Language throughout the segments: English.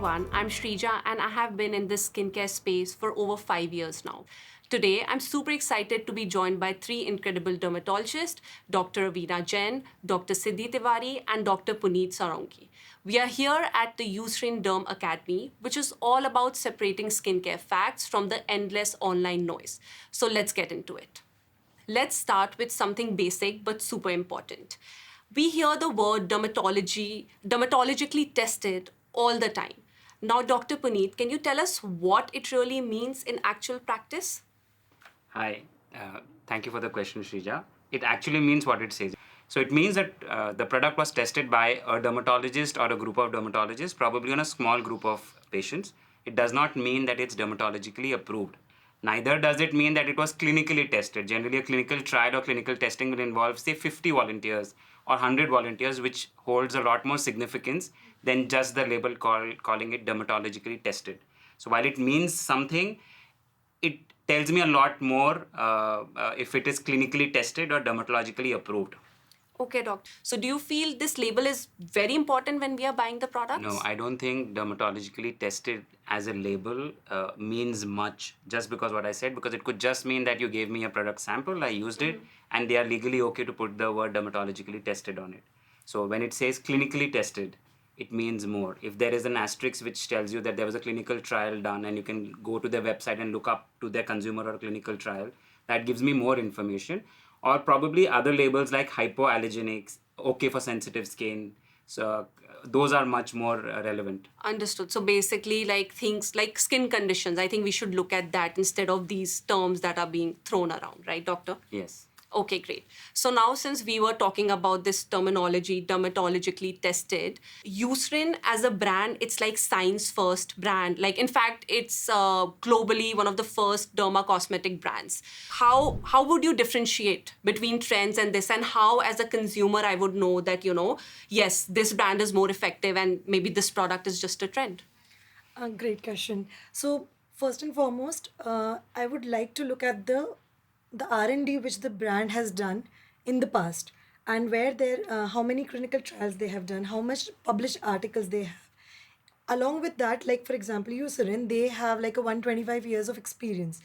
everyone, I'm Shrija and I have been in this skincare space for over 5 years now. Today, I'm super excited to be joined by three incredible dermatologists, Dr. Veena Jain, Dr. Siddhi Tiwari, and Dr. Puneet Sarangi. We are here at the Eucerin Derm Academy, which is all about separating skincare facts from the endless online noise. So let's get into it. Let's start with something basic but super important. We hear the word dermatologically tested all the time. Now, Dr. Puneet, can you tell us what it really means in actual practice? Hi, thank you for the question, Shrija. It actually means what it says. So it means that the product was tested by a dermatologist or a group of dermatologists, probably on a small group of patients. It does not mean that it's dermatologically approved. Neither does it mean that it was clinically tested. Generally, a clinical trial or clinical testing will involve, say, 50 volunteers or 100 volunteers, which holds a lot more significance than just the label calling it dermatologically tested. So while it means something, it tells me a lot more if it is clinically tested or dermatologically approved. Okay, doctor. So, do you feel this label is very important when we are buying the products? No, I don't think dermatologically tested as a label means much just because what I said, because it could just mean that you gave me a product sample, I used it, and they are legally okay to put the word dermatologically tested on it. So when it says clinically tested, it means more. If there is an asterisk which tells you that there was a clinical trial done and you can go to their website and look up to their consumer or clinical trial, that gives me more information. Or probably other labels like hypoallergenics, okay for sensitive skin. So those are much more relevant. Understood. So basically, like things like skin conditions, I think we should look at that instead of these terms that are being thrown around, right, doctor? Yes. Okay, great. So now, since we were talking about this terminology, dermatologically tested, Eucerin as a brand, it's like science first brand. Like, in fact, it's globally one of the first derma cosmetic brands. How would you differentiate between trends and this, and how, as a consumer, I would know that yes, this brand is more effective, and maybe this product is just a trend. Great question. So first and foremost, I would like to look at the R&D which the brand has done in the past, and where there how many clinical trials they have done, how much published articles they have. Along with that, like for example, Eucerin, they have like a 125 years of experience,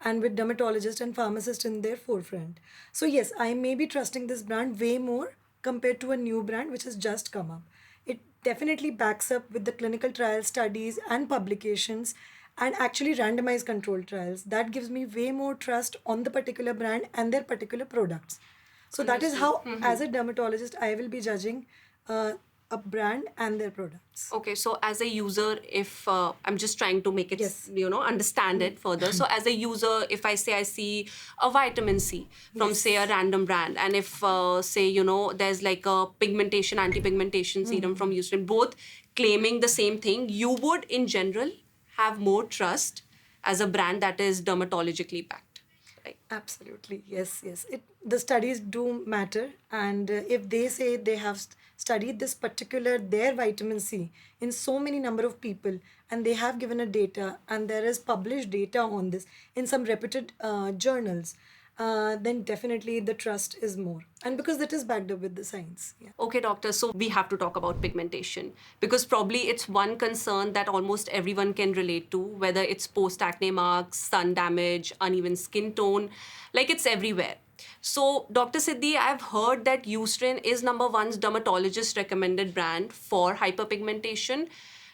and with dermatologists and pharmacists in their forefront. So yes, I may be trusting this brand way more compared to a new brand which has just come up. It definitely backs up with the clinical trial studies and publications and actually randomized control trials. That gives me way more trust on the particular brand and their particular products. So that is how, as a dermatologist, I will be judging a brand and their products. Okay, so as a user, if I'm just trying to make it, Yes. understand it further. So as a user, if I say I see a vitamin C from, Yes. say, a random brand, and if, say, there's like a pigmentation, anti-pigmentation serum from Eucerin, both claiming the same thing, you would, in general, have more trust as a brand that is dermatologically backed, right? Absolutely, yes, yes. The studies do matter, and if they say they have studied this particular their vitamin C in so many number of people, and they have given a data, and there is published data on this in some reputed journals, then definitely the trust is more, and because that is backed up with the science. Yeah. Okay, doctor, so we have to talk about pigmentation because probably it's one concern that almost everyone can relate to, whether it's post acne marks, sun damage, uneven skin tone, like it's everywhere. So, Dr. Siddhi, I've heard that Eucerin is number one's dermatologist recommended brand for hyperpigmentation.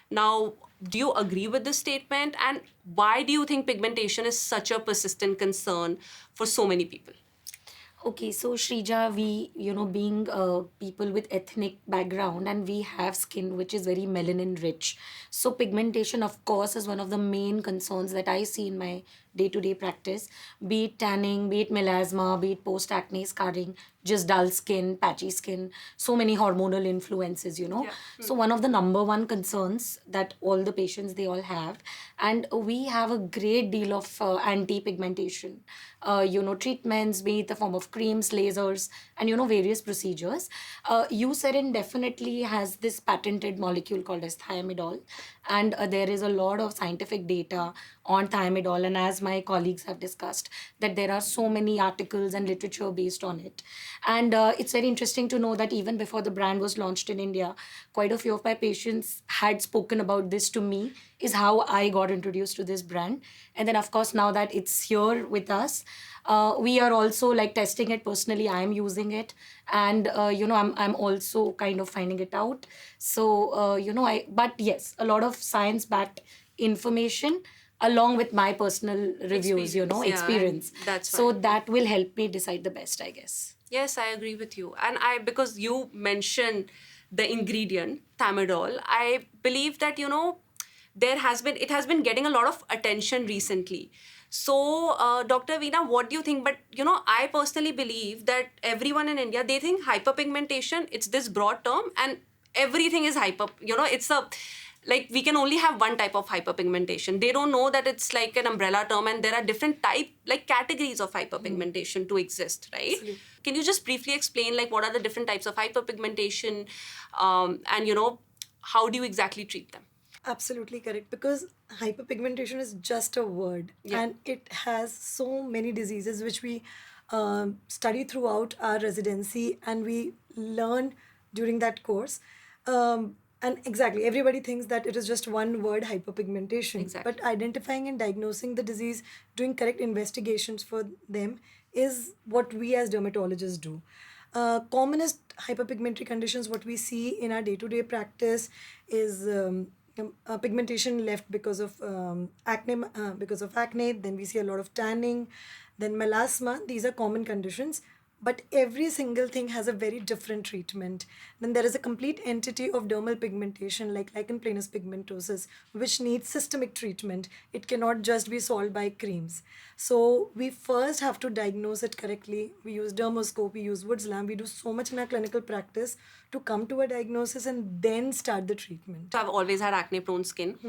Now, do you agree with this statement? And why do you think pigmentation is such a persistent concern for so many people? Okay, so Shrija, we, being people with ethnic background, and we have skin which is very melanin rich. So pigmentation, of course, is one of the main concerns that I see in my day-to-day practice, be it tanning, be it melasma, be it post-acne scarring, just dull skin, patchy skin, so many hormonal influences. Yeah. So one of the number one concerns that all the patients, they all have, and we have a great deal of anti-pigmentation, treatments, be it the form of creams, lasers, and, various procedures. Eucerin definitely has this patented molecule called as thiamidol, and there is a lot of scientific data on thiamidol, and as as my colleagues have discussed, that there are so many articles and literature based on it. And it's very interesting to know that even before the brand was launched in India, quite a few of my patients had spoken about this to me, is how I got introduced to this brand. And then, of course, now that it's here with us, we are also like testing it personally. I'm using it, and I'm also kind of finding it out. So but yes, a lot of science backed information along with my personal reviews, Experience, experience. yeah, and that's So fine. that will help me decide the best, I guess. Yes, I agree with you. And because you mentioned the ingredient, Thiamidol, I believe that, it has been getting a lot of attention recently. So, Dr. Veena, what do you think? But, I personally believe that everyone in India, they think hyperpigmentation, it's this broad term and everything is like we can only have one type of hyperpigmentation. They don't know that it's like an umbrella term and there are different like categories of hyperpigmentation to exist, right? Absolutely. Can you just briefly explain like what are the different types of hyperpigmentation, and how do you exactly treat them? Absolutely correct, because hyperpigmentation is just a word, Yeah. and it has so many diseases which we study throughout our residency and we learn during that course. And exactly, everybody thinks that it is just one word, hyperpigmentation. Exactly. But identifying and diagnosing the disease, doing correct investigations for them, is what we as dermatologists do. Commonest hyperpigmentary conditions what we see in our day-to-day practice is pigmentation left because of acne. Then we see a lot of tanning, then melasma. These are common conditions, but every single thing has a very different treatment. Then there is a complete entity of dermal pigmentation like lichen planus pigmentosus, which needs systemic treatment. It cannot just be solved by creams. So we first have to diagnose it correctly. We use dermoscope, we use Wood's lamp, we do so much in our clinical practice to come to a diagnosis and then start the treatment. So I've always had acne prone skin.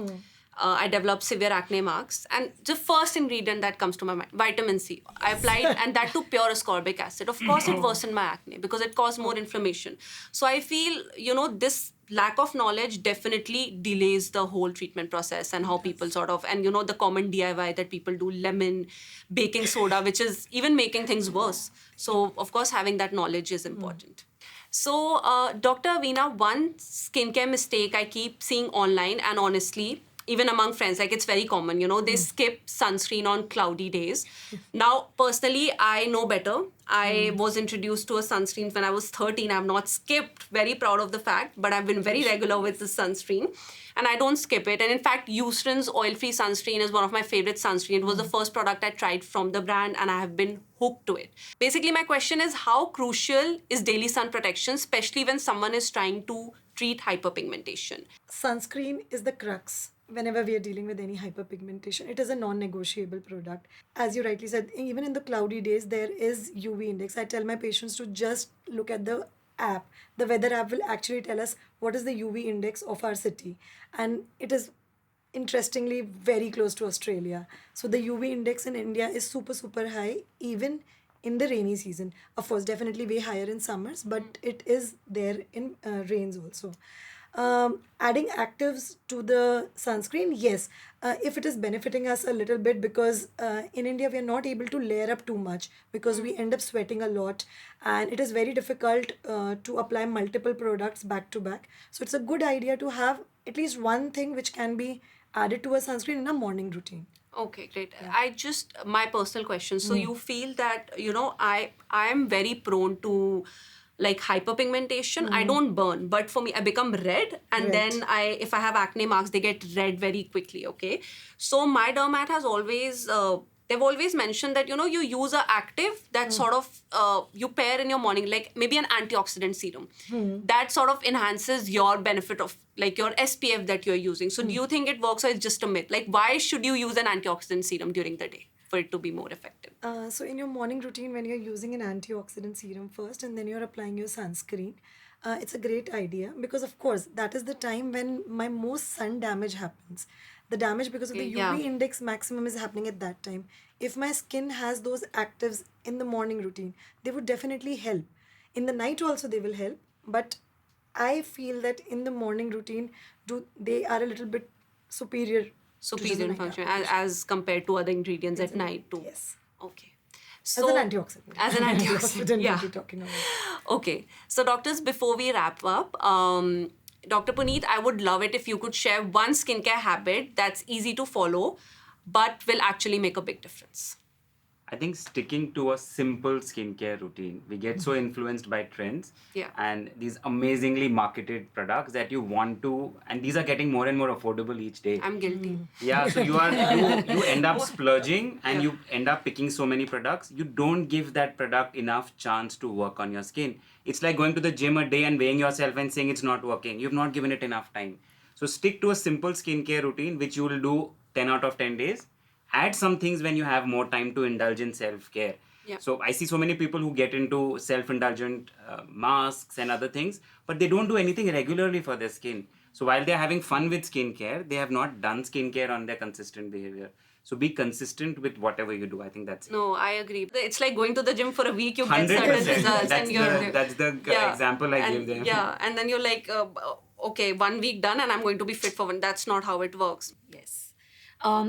I developed severe acne marks, and the first ingredient that comes to my mind, vitamin C. I applied, and that too pure ascorbic acid. Of course, it worsened my acne because it caused more inflammation. So I feel, this lack of knowledge definitely delays the whole treatment process and how people sort of, and the common DIY that people do, lemon, baking soda, which is even making things worse. So, of course, having that knowledge is important. So, Dr. Veena, one skincare mistake I keep seeing online, and honestly, even among friends, like it's very common, they skip sunscreen on cloudy days. Now, personally, I know better. I was introduced to a sunscreen when I was 13. I've not skipped, very proud of the fact, but I've been very regular with the sunscreen and I don't skip it. And in fact, Eucerin's oil-free sunscreen is one of my favorite sunscreen. It was the first product I tried from the brand and I have been hooked to it. Basically, my question is how crucial is daily sun protection, especially when someone is trying to treat hyperpigmentation? Sunscreen is the crux whenever we are dealing with any hyperpigmentation. It is a non-negotiable product. As you rightly said, even in the cloudy days, there is UV index. I tell my patients to just look at the app. The weather app will actually tell us what is the UV index of our city. And it is interestingly very close to Australia. So the UV index in India is super, super high, even in the rainy season. Of course, definitely way higher in summers, but it is there in rains also. Adding actives to the sunscreen, yes, if it is benefiting us a little bit, because in India we are not able to layer up too much because we end up sweating a lot and it is very difficult to apply multiple products back to back. So it's a good idea to have at least one thing which can be added to a sunscreen in a morning routine. Okay, great. I just my personal question. So you feel that I am very prone to like hyperpigmentation. I don't burn, but for me I become red and Right. then if I have acne marks they get red very quickly, okay? So my dermat has always they've always mentioned that you use a active that sort of you pair in your morning, like maybe an antioxidant serum that sort of enhances your benefit of like your SPF that you're using. So do you think it works or it's just a myth? Like why should you use an antioxidant serum during the day for it to be more effective? So in your morning routine, when you're using an antioxidant serum first and then you're applying your sunscreen, it's a great idea because of course that is the time when my most sun damage happens. The damage because of the Okay, UV yeah. index maximum is happening at that time. If my skin has those actives in the morning routine, they would definitely help. In the night also they will help, but I feel that in the morning routine, they are a little bit superior superior in night function application. as compared to other ingredients at night too. Yes. Okay. As So, an antioxidant. As an antioxidant, yeah. we'll be talking about. Okay. So, doctors, before we wrap up, Dr. Puneet, I would love it if you could share one skincare habit that's easy to follow, but will actually make a big difference. I think sticking to a simple skincare routine. We get so influenced by trends Yeah. and these amazingly marketed products that you want to, and these are getting more and more affordable each day. I'm guilty. Yeah, so you end up splurging and Yeah. you end up picking so many products. You don't give that product enough chance to work on your skin. It's like going to the gym a day and weighing yourself and saying it's not working. You've not given it enough time. So stick to a simple skincare routine which you will do 10 out of 10 days. Add some things when you have more time to indulge in self-care. Yeah. So I see so many people who get into self-indulgent masks and other things, but they don't do anything regularly for their skin. So while they're having fun with skincare, they have not done skincare on their consistent behavior. So be consistent with whatever you do. I think that's it. No, I agree. It's like going to the gym for a week, you get 100%. certain results, That's and you're that's the example I and, gave them. Yeah, and then you're like, okay, 1 week done, and I'm going to be fit for one. That's not how it works. Yes.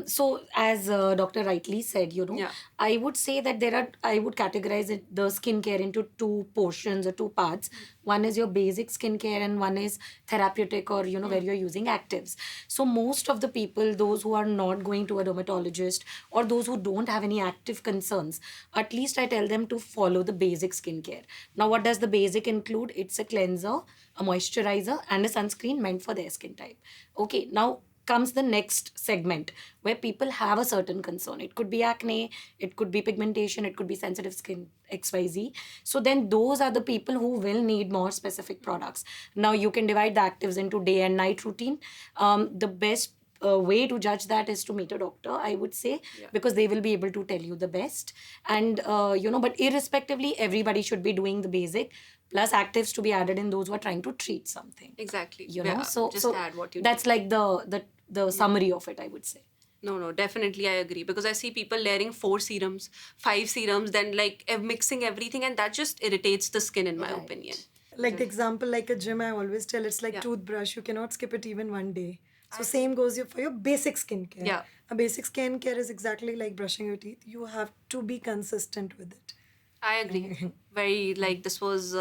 So as Dr. rightly said, Yeah. I would say that I would categorize the skincare into two portions or two parts. One is your basic skincare and one is therapeutic or, where you're using actives. So most of the people, those who are not going to a dermatologist or those who don't have any active concerns, at least I tell them to follow the basic skincare. Now, what does the basic include? It's a cleanser, a moisturizer, and a sunscreen meant for their skin type. Okay, now comes the next segment where people have a certain concern. It could be acne, it could be pigmentation, it could be sensitive skin, XYZ. So then those are the people who will need more specific products. Now you can divide the actives into day and night routine. The best way to judge that is to meet a doctor, I would say, because they will be able to tell you the best. And, but irrespectively, everybody should be doing the basic plus actives to be added in those who are trying to treat something. Exactly. So just so add what you that's need. like the summary of it, I would say. No, definitely I agree, because I see people layering 4 serums, 5 serums, then like mixing everything, and that just irritates the skin, in my Right. opinion. Like the example, like a gym, I always tell it's like Yeah. toothbrush. You cannot skip it even one day. So same goes for your basic skincare. Yeah. A basic skincare is exactly like brushing your teeth. You have to be consistent with it. I agree. Very, like, this was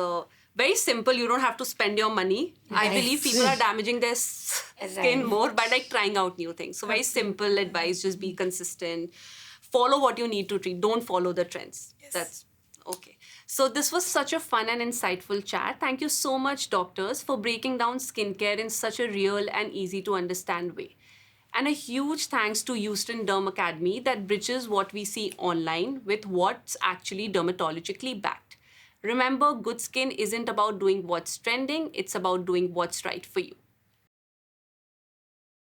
very simple. You don't have to spend your money. I Right. believe people are damaging their skin Right. more by like trying out new things. So very simple advice, just be consistent. Follow what you need to treat. Don't follow the trends. Yes. That's okay. So this was such a fun and insightful chat. Thank you so much, doctors, for breaking down skincare in such a real and easy to understand way. And a huge thanks to Eucerin Derm Academy that bridges what we see online with what's actually dermatologically backed. Remember, good skin isn't about doing what's trending, it's about doing what's right for you.